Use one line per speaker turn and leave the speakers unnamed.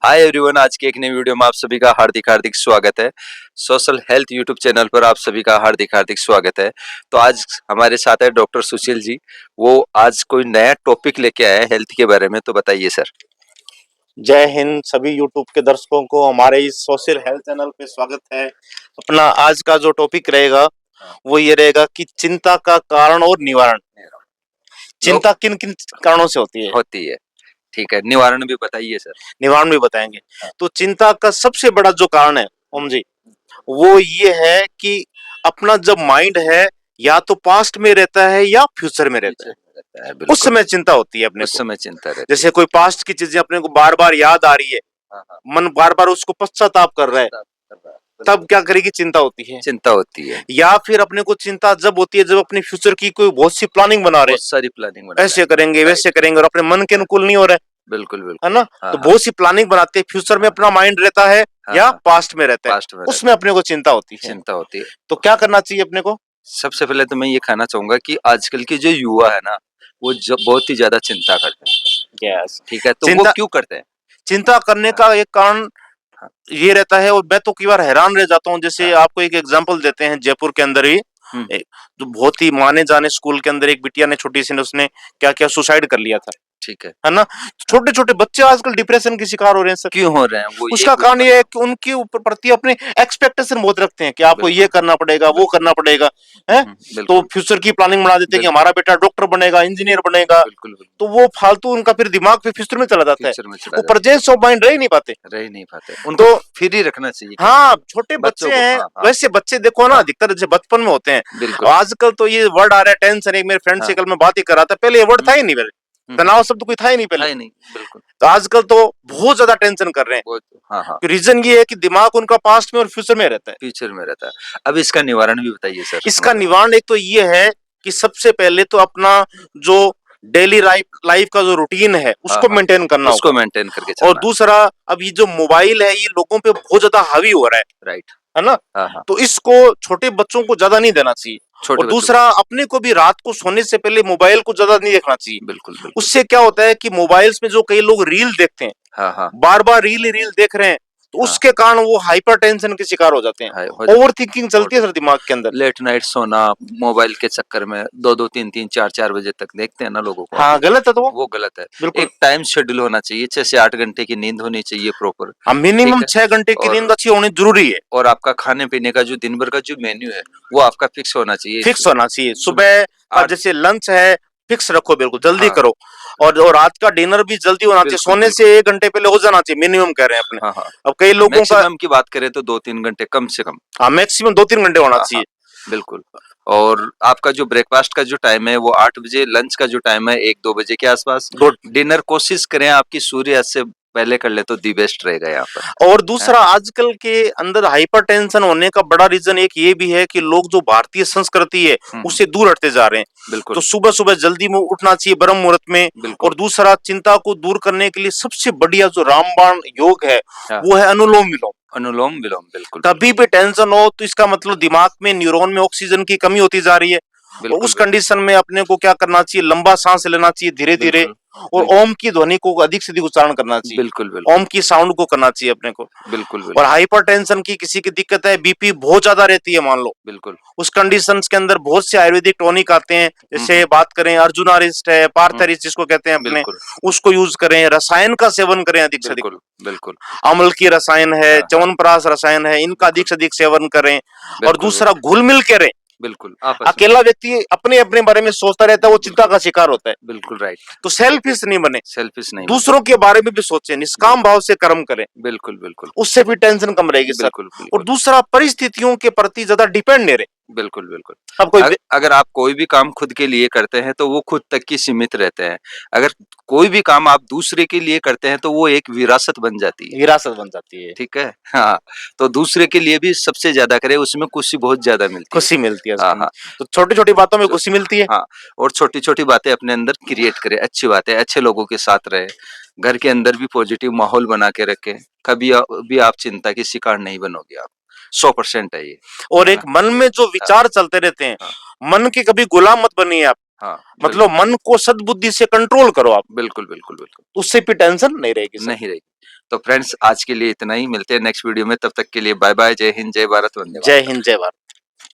Hi everyone, आज की एक नई वीडियो में आप सभी का हार्दिक हार्दिक स्वागत है। सोशल हेल्थ यूट्यूब चैनल पर आप सभी का हार्दिक हार्दिक स्वागत है। तो आज हमारे साथ है डॉक्टर सुशील जी। वो आज कोई नया टॉपिक लेके आए हैं हेल्थ के बारे में, तो बताइए सर।
जय हिंद सभी यूट्यूब के दर्शकों को हमारे इस सोशल हेल्थ चैनल पे स्वागत है। अपना आज का जो टॉपिक रहेगा वो ये रहेगा कि चिंता का कारण और निवारण।
लोग
चिंता किन किन कारणों से होती है,
होती है, ठीक है, निवारण भी बताइए सर।
निवारण भी बताएंगे।
हाँ।
तो चिंता का सबसे बड़ा जो कारण है ओम जी, वो ये है कि अपना जब माइंड है या तो पास्ट में रहता है या फ्यूचर में रहता
फ्यूचर
है,
में रहता है,
उस
बिल्कुल।
समय चिंता होती है अपने
उस
को।
समय चिंता रहती
जैसे
है।
कोई पास्ट की चीजें अपने को बार बार याद आ रही है,
हाँ हाँ।
मन बार बार उसको पश्चाताप कर रहा है,
पश्चाताप कर रहा है,
तब
बिल्कुल।
क्या करेगी, चिंता होती है।
चिंता होती है।
या फिर अपने को चिंता जब होती है जब अपने फ्यूचर की कोई बहुत सी प्लानिंग बना रहे
बहुत सारी प्लानिंग बना
हैं,
रहे
ऐसे
हैं।
करेंगे वैसे
राइट।
करेंगे और अपने मन के अनुकूल नहीं हो रहा
बिल्कुल
है
बिल्कुल।
ना।
हाँ
तो
हाँ।
बहुत सी प्लानिंग बनाते हैं, फ्यूचर में
हाँ
अपना माइंड रहता है
हाँ।
या
हाँ,
पास्ट में रहता है,
पास्ट में
उसमें
रहता है।
अपने को चिंता होती है।
चिंता होती है।
तो क्या करना चाहिए अपने को?
सबसे पहले तो मैं ये कहना चाहूंगा कि आजकल के जो युवा है ना, वो बहुत ही ज्यादा चिंता करते हैं।
यस।
ठीक है, तो वो
चिंता
क्यों करते हैं?
चिंता करने
हाँ
का एक कारण
हाँ।
ये रहता है, और मैं तो कई बार हैरान रह जाता हूँ। जैसे
हाँ।
आपको एक एग्जांपल देते हैं, जयपुर के अंदर ही
हम्म।
जो बहुत ही माने जाने स्कूल के अंदर एक बिटिया ने, छोटी सी ने, उसने क्या किया, सुसाइड कर लिया था,
ठीक है।
है ना।
हाँ।
छोटे छोटे बच्चे आजकल डिप्रेशन के शिकार हो रहे हैं सर।
क्यों हो रहे हैं वो, ये
उसका कारण ये है
मतलब।
कि उनके ऊपर प्रति अपने एक्सपेक्टेशन बहुत रखते हैं कि आपको ये
बिल्कुल
करना पड़ेगा, वो
बिल्कुल।
करना पड़ेगा, है। तो
बिल्कुल
फ्यूचर की प्लानिंग बना देते हैं कि
बिल्कुल।
हमारा बेटा डॉक्टर बनेगा, इंजीनियर बनेगा।
बिल्कुल बिल्कुल।
तो वो फालतू उनका फिर दिमाग पे फ्यूचर में चला जाता है,
फ्यूचर में चला
वो
जाता
प्रेजेंस ऑफ माइंड रह ही नहीं पाते।
है, रह ही नहीं पाते। उनको
तो
फ्री रखना चाहिए कहीं ना
हाँ,
कहीं
छोटे
बच्चों
बच्चे
को।
हैं,
हाँ हाँ।
वैसे बच्चे देखो ना,
हाँ।
अधिकतर जैसे बचपन में होते हैं।
बिल्कुल।
आजकल तो ये वर्ड आ रहा है टेंशन, एक मेरे फ्रेंड से
हाँ।
कल मैं बात ही कर रहा था, पहले ये वर्ड था ही नहीं मेरे,
हम्म।
तनाव शब्द कोई था ही नहीं
था
पहले।
ही नहीं, बिल्कुल।
तो आजकल तो बहुत ज्यादा टेंशन कर रहे हैं।
बहुत। हाँ हाँ।
रीजन ये है कि दिमाग उनका पास्ट में और फ्यूचर में रहता है।
फ्यूचर में रहता है। अब इसका निवारण भी बताइए सर
इसका
हमारे।
निवारण एक तो ये है कि सबसे पहले तो अपना जो डेली लाइफ लाइफ का जो रूटीन है
हाँ
उसको
हाँ।
मेंटेन करना
उसको
होगा।
मेंटेन करके
और
चलना है।
दूसरा, अब ये जो मोबाइल है ये लोगों पे बहुत ज्यादा हावी हो रहा
राइट।
है ना।
हाँ हाँ।
तो इसको छोटे बच्चों को ज्यादा नहीं देना चाहिए।
छोटे
और
बच्चों
दूसरा,
को।
अपने को भी रात को सोने से पहले मोबाइल को ज्यादा नहीं देखना चाहिए।
बिल्कुल बिल्कुल।
उससे क्या होता है कि मोबाइल्स में जो कई लोग रील देखते हैं,
हाँ हाँ।
बार बार रील रील देख रहे हैं, तो
हाँ।
उसके कारण वो हाइपर टेंशन के शिकार हो जाते हैं।
हाय हो जाता
ओवर थिंकिंग
है। और
चलती है सर दिमाग के अंदर।
लेट नाइट सोना, मोबाइल के चक्कर में दो दो तीन तीन चार चार बजे तक देखते हैं ना लोगों को
हाँ,
अभी।
गलत है तो वो,
वो गलत है।
बिल्कुल।
एक टाइम शेड्यूल होना चाहिए, 6 से 8 घंटे की नींद होनी चाहिए प्रॉपर।
हाँ,
ठीक
मिनिमम
है।
6 घंटे की नींद
और
अच्छी होनी जरूरी है।
और आपका खाने पीने का जो दिन भर का जो मेन्यू है वो आपका फिक्स होना चाहिए।
फिक्स होना चाहिए।
सुबह
सुबह का
8।
जैसे लंच है, फिक्स रखो, बिल्कुल जल्दी
हाँ।
करो। और रात का डिनर भी जल्दी होना चाहिए,
बिल्कुल
सोने
बिल्कुल।
से 1 घंटे पहले हो जाना चाहिए, मिनिमम कह रहे हैं अपने।
हाँ हाँ।
अब कई लोगों का,
मैक्सिमम की बात करें तो 2-3 घंटे कम से कम।
हाँ, मैक्सिमम 2-3 घंटे होना
हाँ हाँ।
चाहिए।
बिल्कुल। और आपका जो ब्रेकफास्ट का जो टाइम है वो 8 बजे, लंच का जो टाइम है 1-2 बजे के आसपास।
गुड।
डिनर कोशिश करें आपकी सूर्यास्त से पहले कर ले तो दी बेस्ट रहेगा यहाँ पर।
और
है।
दूसरा, आजकल के अंदर हाइपरटेंशन होने का बड़ा रीजन एक ये भी है कि लोग जो भारतीय संस्कृति है
हम्म।
उससे दूर हटते जा रहे हैं। तो
बिल्कुल
सुबह सुबह जल्दी में उठना चाहिए, ब्रह्म मुहूर्त में।
बिल्कुल।
और दूसरा, चिंता को दूर करने के लिए सबसे बढ़िया जो रामबाण योग है
हाँ।
वो है अनुलोम विलोम।
अनुलोम विलोम, बिल्कुल
कभी भी टेंशन हो तो इसका मतलब दिमाग में, न्यूरॉन में ऑक्सीजन की कमी होती जा रही है। और
बिल्कुल।
उस
बिल्कुल
कंडीशन में अपने को क्या करना चाहिए, लंबा सांस लेना चाहिए धीरे धीरे।
बिल्कुल।
और
बिल्कुल
ओम की ध्वनि को अधिक से अधिक उच्चारण करना चाहिए,
बिल्कुल। बिल्कुल
ओम की साउंड को करना चाहिए अपने को।
बिल्कुल।
और
बिल्कुल
हाइपरटेंशन की किसी की दिक्कत है, बीपी बहुत ज्यादा रहती है मान लो,
बिल्कुल।
उस कंडीशंस के अंदर बहुत से आयुर्वेदिक टॉनिक आते हैं। जैसे
हम्म।
बात करें, अर्जुनारिस्ट है, पार्थरिस्ट जिसको कहते हैं अपने,
बिल्कुल
उसको यूज करें। रसायन का सेवन करें अधिक से अधिक।
बिल्कुल। बिल्कुल।
अम्ल की रसायन है,
हाँ हाँ।
च्यवनप्राश रसायन है, इनका
बिल्कुल
अधिक से अधिक सेवन करें। और
बिल्कुल।
दूसरा, घुल मिल के रहें।
बिल्कुल आपस में।
अकेला व्यक्ति अपने अपने बारे में सोचता रहता है, वो चिंता
बिल्कुल
का शिकार होता है।
बिल्कुल। राइट।
तो सेल्फिश नहीं बने,
सेल्फिश नहीं बने।
दूसरों के बारे में भी सोचें, निष्काम
बिल्कुल
भाव से कर्म करें,
बिल्कुल। बिल्कुल
उससे भी टेंशन कम रहेगी सर।
बिल्कुल।
और
बिल्कुल
दूसरा, परिस्थितियों के प्रति ज्यादा डिपेंड नहीं रहे।
बिल्कुल। बिल्कुल।
अब कोई
अगर आप कोई भी काम खुद के लिए करते हैं तो वो खुद तक ही सीमित रहते हैं। अगर कोई भी काम आप दूसरे के लिए करते हैं तो वो एक विरासत बन जाती है।
विरासत बन जाती है,
ठीक है। हाँ। तो दूसरे के लिए भी सबसे ज्यादा करें, उसमें खुशी बहुत ज्यादा मिलती है।
खुशी मिलती है
हाँ
उसमें।
हाँ।
तो छोटी छोटी बातों में
जो
खुशी मिलती है।
हाँ। और छोटी छोटी बातें अपने अंदर क्रिएट करें, अच्छी बातें, अच्छे लोगों के साथ रहे, घर के अंदर भी पॉजिटिव माहौल बना के रखें। कभी भी आप चिंता के शिकार नहीं बनोगे आप। 100% है ये।
और
है
एक
ना।
मन में जो
हाँ
विचार चलते रहते हैं,
हाँ।
मन के कभी गुलाम मत बनिए आप।
हाँ
मतलब
बिल्कुल
मन को सदबुद्धि से कंट्रोल करो आप,
बिल्कुल। बिल्कुल बिल्कुल।
उससे भी टेंशन नहीं रहेगी सर।
नहीं रहेगी। तो फ्रेंड्स आज के लिए इतना ही, मिलते हैं नेक्स्ट वीडियो में, तब तक के लिए बाय बाय, जय हिंद, जय भारत, वंदे
जय
मातरम।
हिंद, जय भारत।